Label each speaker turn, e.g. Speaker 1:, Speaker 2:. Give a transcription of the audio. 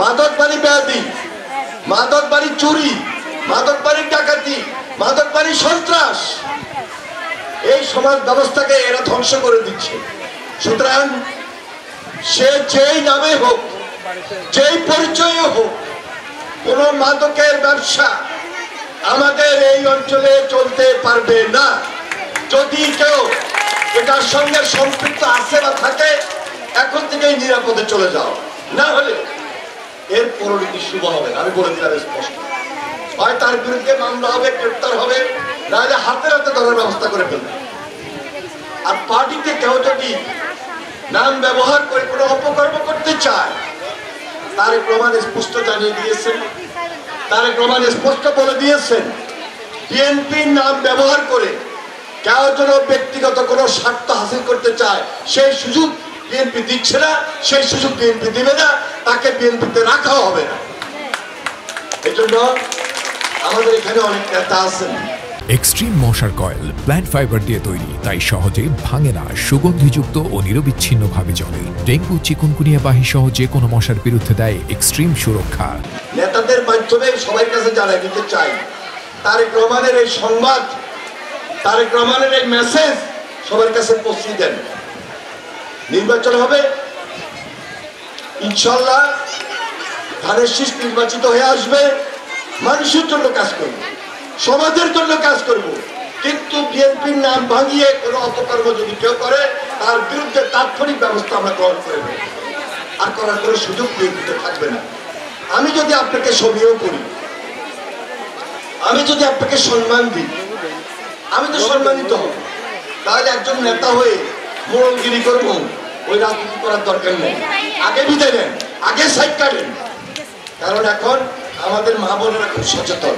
Speaker 1: মাদক বাড়ি ব্যাধি, মাদক বাড়ি চুরি, মাদক বাড়ি ডাকাতি, মাদক বাড়ি সন্ত্রাস, এই সমাজ ব্যবস্থাকে এরা ধ্বংস করে দিচ্ছে। সুতরাং সে যেই নামে হোক, যেই পরিচয়ে হোক, কোন মাদকের ব্যবসা আমাদের এই অঞ্চলে চলতে পারবে না। যদি কেউ এটার সঙ্গে সম্পৃক্ত আছে বা থাকে, এখন থেকেই নিরাপদে চলে যাও, না হলে এর পরিণতি শুভ হবে। আমি বলে দিলাম স্পষ্ট, হয় তার বিরুদ্ধে মামলা হবে, গ্রেপ্তার হবে, না হলে হাতে হাতে ধরার ব্যবস্থা করে ফেলবে। আর পার্টিতে কেউ যদি নাম ব্যবহার করে কোনো অপকর্ম করতে চায়, তারেক রহমান স্পষ্ট জানিয়ে দিয়েছেন, তারেক রহমান স্পষ্ট বলে দিয়েছেন, বিএনপির নাম ব্যবহার করে কেউ যেন ব্যক্তিগত কোনো স্বার্থ হাসিল করতে চায়, সেই সুযোগ বিএনপি দিচ্ছে না, সেই সুযোগ বিএনপি দিবে না, তাকে বিএনপিতে রাখাও হবে না। এই জন্য আমাদের এখানে অনেক নেতা আছেন।
Speaker 2: এক্সট্রিম মশার কয়েল প্ল্যান্ট ফাইবার দিয়ে তৈরি, তাই সহজে ভাঙে না, সুগন্ধিযুক্ত ও নিরবিচ্ছিন্নভাবে জ্বলে। ডেঙ্গু, চিকুনগুনিয়া বাহি সহ যে কোনো মশার বিরুদ্ধে দেয় এক্সট্রিম সুরক্ষা।
Speaker 1: নেতাদের মাধ্যমে সবার কাছে জানাই দিতে চাই, তারেক রহমানের এই সংবাদ, তারেক রহমানের এই মেসেজ সবার কাছে পৌঁছে দেন। নির্বাচন হবে ইনশাল্লাহ, ধানের শীষ নির্বাচিত হয়ে আসবে, মানুষের জন্য কাজ করব, সমাজের জন্য কাজ করব। কিন্তু বিএনপির নাম ভাঙিয়ে কোনো অপকর্ম যদি কেউ করে, তার বিরুদ্ধে তাৎক্ষণিক ব্যবস্থা আমরা গ্রহণ করব, আর করার কোনো সুযোগ বিএনপিতে থাকবে না। আমি যদি আপনাকে সমীহ করি, আমি যদি আপনাকে সম্মান দিই, আমি তো সম্মানিত হব। তাহলে একজন নেতা হয়ে মোড়লগিরি করবো, ওই রাজনীতি করার দরকার নেই। আগে বিদায় নেন, আগে সাইড কাটেন, কারণ এখন আমাদের মা বোনেরা খুব সচেতন।